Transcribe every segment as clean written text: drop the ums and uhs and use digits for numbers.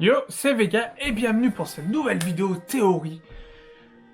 Yo, c'est Vega et bienvenue pour cette nouvelle vidéo théorie.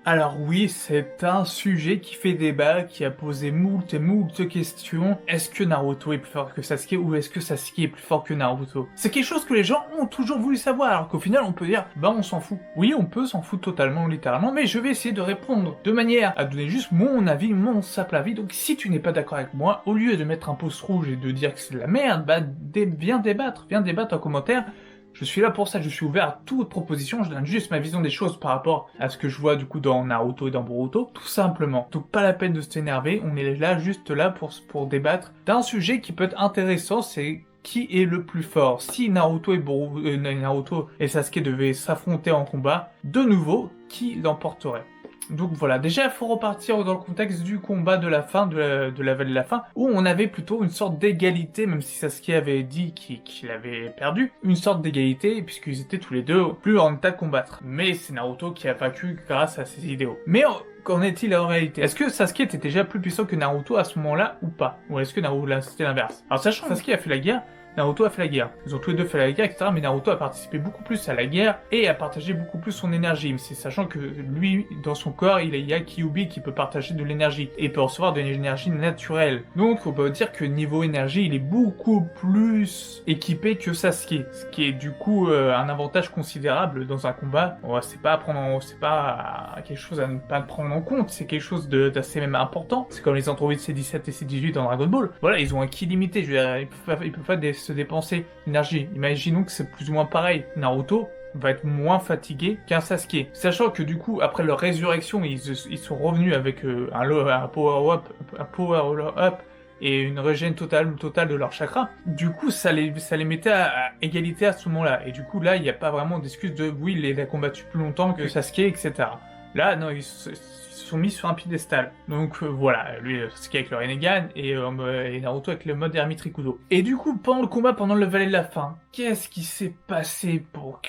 Alors oui, c'est un sujet qui fait débat, qui a posé moult et moult questions. Est-ce que Naruto est plus fort que Sasuke ou est-ce que Sasuke est plus fort que Naruto? C'est quelque chose que les gens ont toujours voulu savoir, alors qu'au final on peut dire, bah on s'en fout. Oui, on peut s'en foutre totalement, littéralement, mais je vais essayer de répondre de manière à donner juste mon avis, mon simple avis. Donc si tu n'es pas d'accord avec moi, au lieu de mettre un pouce rouge et de dire que c'est de la merde, bah viens débattre en commentaire. Je suis là pour ça, je suis ouvert à toute proposition, je donne juste ma vision des choses par rapport à ce que je vois du coup dans Naruto et dans Boruto, tout simplement. Donc pas la peine de s'énerver, on est là juste là pour débattre d'un sujet qui peut être intéressant, c'est qui est le plus fort. Si Naruto et Sasuke devaient s'affronter en combat, de nouveau, qui l'emporterait? Donc voilà, déjà il faut repartir dans le contexte du combat de la fin, de la vallée de la fin, où on avait plutôt une sorte d'égalité, même si Sasuke avait dit qu'il avait perdu, une sorte d'égalité, puisqu'ils étaient tous les deux plus en état de combattre. Mais c'est Naruto qui a vaincu grâce à ses idéaux. Mais qu'en est-il en réalité? Est-ce que Sasuke était déjà plus puissant que Naruto à ce moment-là, ou pas? Ou est-ce que Naruto, c'était l'inverse? Alors sachant que Sasuke a fait la guerre, Naruto a fait la guerre. Ils ont tous les deux fait la guerre, etc. Mais Naruto a participé beaucoup plus à la guerre et a partagé beaucoup plus son énergie. Mais c'est sachant que lui, dans son corps, il y a Kyuubi qui peut partager de l'énergie et peut recevoir de l'énergie naturelle. Donc, on peut dire que niveau énergie, il est beaucoup plus équipé que Sasuke. Ce qui est du coup un avantage considérable dans un combat. C'est pas quelque chose à ne pas prendre en compte. C'est quelque chose d'assez même important. C'est comme les androïdes C17 et C18 dans Dragon Ball. Voilà, ils ont un ki limité. Je veux dire, ils peuvent pas se dépenser l'énergie. Imaginons que c'est plus ou moins pareil. Naruto va être moins fatigué qu'un Sasuke. Sachant que du coup, après leur résurrection, ils sont revenus avec un power-up et une régène totale de leur chakra. Du coup, ça les mettait à égalité à ce moment-là. Et du coup, là, il n'y a pas vraiment d'excuse de oui, il a combattu plus longtemps que Sasuke, etc. Là, non, ils se sont mis sur un piédestal. Donc voilà, lui, Sasuke avec le Rinnegan et Naruto avec le mode Ermite Rikudo. Et du coup, pendant le combat, pendant le Vallée de la Fin, qu'est-ce qui s'est passé pour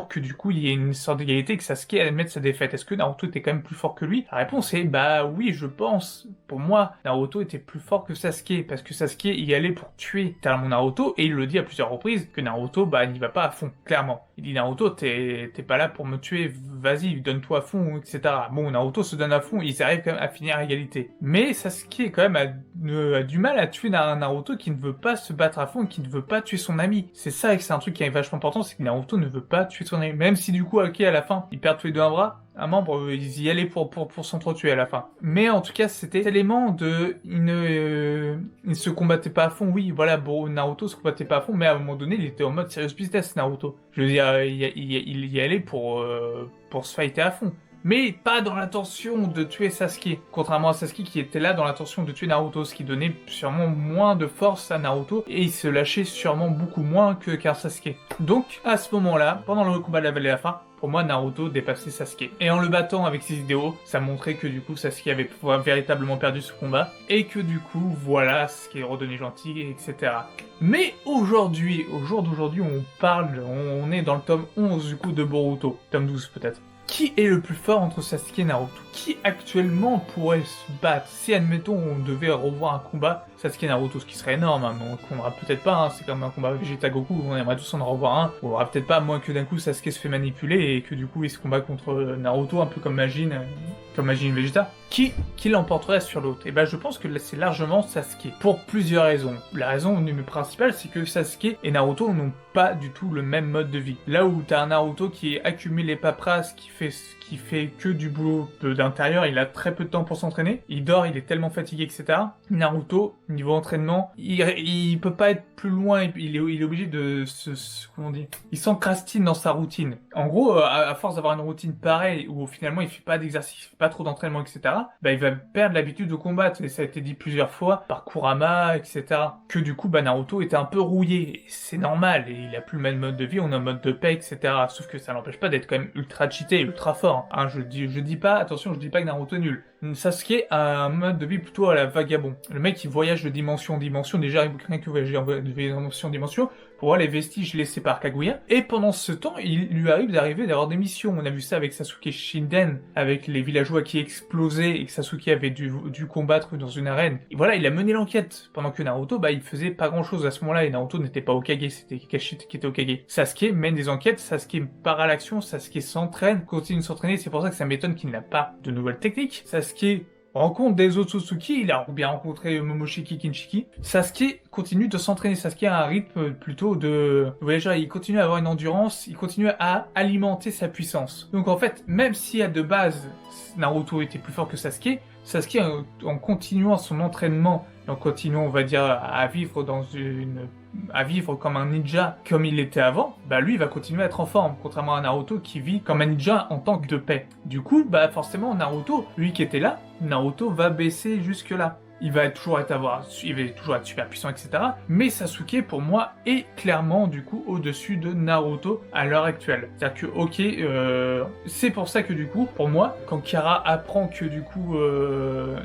que du coup il y ait une sorte d'égalité, que Sasuke admette sa défaite? Est-ce que Naruto était quand même plus fort que lui? La réponse est bah oui, je pense. Pour moi, Naruto était plus fort que Sasuke, parce que Sasuke y allait pour tuer littéralement Naruto, et il le dit à plusieurs reprises que Naruto bah n'y va pas à fond, clairement. Il dit Naruto, t'es pas là pour me tuer, vas-y, donne-toi à fond, etc. Bon, Naruto se donne à fond, ils arrivent quand même à finir à égalité. Mais Sasuke quand même a du mal à tuer Naruto qui ne veut pas se battre à fond, qui ne veut pas tuer son ami. C'est ça que c'est un truc qui est vachement important, c'est que Naruto ne veut pas tuer son ami. Même si du coup, ok, à la fin, ils perdent tous les deux un bras, un membre, ils y allaient pour s'entretuer à la fin. Mais en tout cas, c'était l'élément de... Il ne se combattait pas à fond, oui, voilà, bon, Naruto se combattait pas à fond, mais à un moment donné, il était en mode serious business, Naruto. Je veux dire, il y allait pour se fighter à fond. Mais pas dans l'intention de tuer Sasuke, contrairement à Sasuke qui était là dans l'intention de tuer Naruto, ce qui donnait sûrement moins de force à Naruto, et il se lâchait sûrement beaucoup moins qu'un Sasuke. Donc, à ce moment-là, pendant le combat de la Vallée de la Fin, pour moi, Naruto dépassait Sasuke. Et en le battant avec ses idéaux, ça montrait que du coup, Sasuke avait véritablement perdu ce combat, et que du coup, voilà, Sasuke est redevenu gentil, etc. Mais aujourd'hui, au jour d'aujourd'hui, on est dans le tome 11 du coup de Boruto, tome 12 peut-être. Qui est le plus fort entre Sasuke et Naruto? Qui actuellement pourrait se battre? Si, admettons, on devait revoir un combat Sasuke et Naruto, ce qui serait énorme, hein, mais on n'aura peut-être pas, hein, c'est comme un combat Vegeta-Goku, on aimerait tous en revoir un, on aura peut-être pas, moins que d'un coup Sasuke se fait manipuler et que du coup il se combat contre Naruto, un peu comme Majin Vegeta. Qui l'emporterait sur l'autre? Et ben je pense que c'est largement Sasuke, pour plusieurs raisons. La raison principale, c'est que Sasuke et Naruto n'ont pas du tout le même mode de vie. Là où t'as un Naruto qui accumule les paperasses, qui fait que du boulot d'intérieur, il a très peu de temps pour s'entraîner, il dort, il est tellement fatigué, etc. Naruto, niveau entraînement, il peut pas être plus loin, il est obligé de comment dire, il s'encrastine dans sa routine. En gros, à force d'avoir une routine pareille, où finalement il fait pas d'exercice, il fait pas trop d'entraînement, etc., bah il va perdre l'habitude de combattre, et ça a été dit plusieurs fois par Kurama, etc., que du coup, bah Naruto était un peu rouillé, c'est normal, et il a plus le même mode de vie, on a un mode de paix, etc., sauf que ça l'empêche pas d'être quand même ultra cheaté, ultra fort, hein. Je dis pas, attention, je dis pas que Naruto est nul. Sasuke a un mode de vie plutôt à la vagabond. Le mec, il voyage de dimension en dimension, déjà rien que voyager de dimension en dimension, pour voir les vestiges laissés par Kaguya. Et pendant ce temps, il lui arrive d'avoir des missions. On a vu ça avec Sasuke Shinden, avec les villageois qui explosaient et que Sasuke avait dû combattre dans une arène. Et voilà, il a mené l'enquête. Pendant que Naruto, il faisait pas grand chose à ce moment-là, et Naruto n'était pas Hokage, c'était Kakashi qui était Hokage. Sasuke mène des enquêtes, Sasuke part à l'action, Sasuke s'entraîne, continue de s'entraîner, c'est pour ça que ça m'étonne qu'il n'a pas de nouvelles techniques. Sasuke rencontre des Otsutsuki, il a bien rencontré Momoshiki Kinshiki. Sasuke continue de s'entraîner, Sasuke a un rythme plutôt de voyageur, il continue à avoir une endurance, il continue à alimenter sa puissance. Donc en fait, même si à de base Naruto était plus fort que Sasuke, Sasuke en continuant son entraînement, en continuant on va dire à vivre comme un ninja comme il l'était avant, lui il va continuer à être en forme, contrairement à Naruto qui vit comme un ninja en tant que de paix. Du coup, forcément Naruto, lui qui était là, Naruto va baisser jusque là. Il va toujours être super puissant, etc. Mais Sasuke, pour moi, est clairement, du coup, au-dessus de Naruto à l'heure actuelle. C'est-à-dire que, c'est pour ça que, du coup, pour moi, quand Kara apprend que, du coup,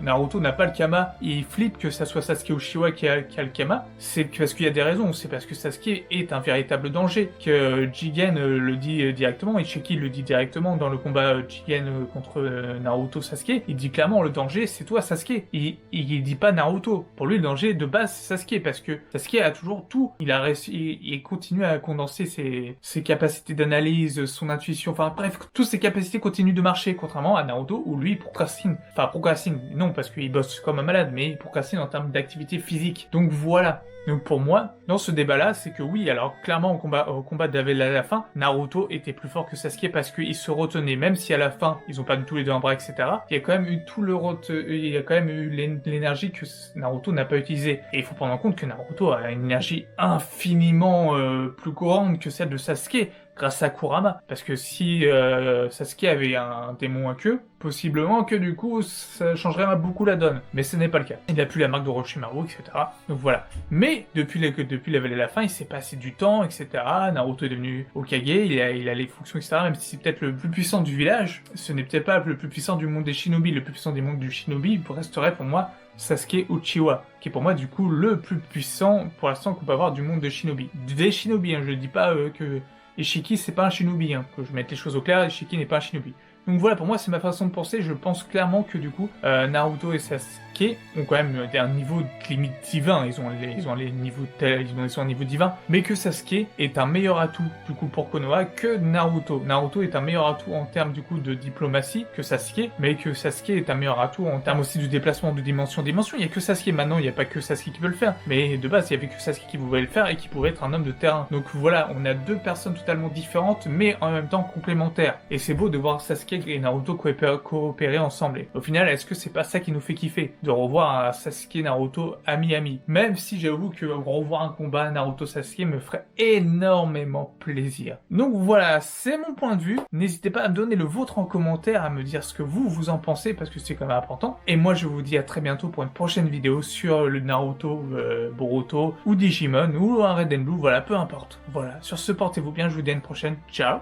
Naruto n'a pas le Kama, il flippe que ça soit Sasuke Uchiwa qui a le Kama, c'est parce qu'il y a des raisons. C'est parce que Sasuke est un véritable danger, que Jigen le dit directement, Ishiki le dit directement dans le combat Jigen contre Naruto Sasuke. Il dit clairement, le danger, c'est toi, Sasuke. Il dit pas Naruto. Pour lui, le danger de base, c'est Sasuke, parce que Sasuke a toujours tout. Il a réussi, il continue à condenser ses capacités d'analyse, son intuition, enfin bref, toutes ses capacités continuent de marcher, contrairement à Naruto, où lui procrastine. Enfin, procrastine, non, parce qu'il bosse comme un malade, mais il procrastine en termes d'activité physique. Donc voilà. Donc pour moi, dans ce débat-là, c'est que oui, alors clairement au combat d'Avel à la fin, Naruto était plus fort que Sasuke parce qu'il se retenait, même si à la fin, ils ont pas tous les deux un bras, etc. Il y a quand même eu l'énergie que Naruto n'a pas utilisée. Et il faut prendre en compte que Naruto a une énergie infiniment plus grande que celle de Sasuke, grâce à Kurama. Parce que si Sasuke avait un démon à queue, possiblement que du coup ça changerait beaucoup la donne. Mais ce n'est pas le cas. Il a plus la marque de Orochimaru, etc. Donc voilà. Mais depuis level à la fin, il s'est passé du temps, etc. Naruto est devenu Hokage, il a les fonctions, etc. Même si c'est peut-être le plus puissant du village, ce n'est peut-être pas le plus puissant du monde des shinobi. Le plus puissant des mondes du shinobi resterait pour moi Sasuke Uchiwa, qui est pour moi du coup le plus puissant pour l'instant qu'on peut avoir du monde de shinobi. Des shinobi, je dis pas que Ishiki c'est pas un shinobi, que je mette les choses au clair, Ishiki n'est pas un shinobi. Donc voilà, pour moi c'est ma façon de penser, je pense clairement que du coup Naruto et Sasuke ont quand même un niveau limite divin, ils ont un niveau divin, mais que Sasuke est un meilleur atout du coup pour Konoha que Naruto. Naruto est un meilleur atout en termes du coup de diplomatie que Sasuke, mais que Sasuke est un meilleur atout en termes aussi de déplacement de dimension en dimension. Il y a que Sasuke maintenant, il n'y a pas que Sasuke qui peut le faire, mais de base il y avait que Sasuke qui pouvait le faire et qui pouvait être un homme de terrain. Donc voilà, on a deux personnes totalement différentes, mais en même temps complémentaires. Et c'est beau de voir Sasuke et Naruto coopérer ensemble. Et au final, est-ce que c'est pas ça qui nous fait kiffer de revoir un Sasuke Naruto ami-ami? Même si j'avoue que revoir un combat Naruto-Sasuke me ferait énormément plaisir. Donc voilà, c'est mon point de vue. N'hésitez pas à me donner le vôtre en commentaire, à me dire ce que vous en pensez, parce que c'est quand même important. Et moi, je vous dis à très bientôt pour une prochaine vidéo sur le Naruto, Boruto, ou Digimon, ou un Red and Blue, voilà, peu importe. Voilà, sur ce, portez-vous bien, je vous dis à une prochaine. Ciao!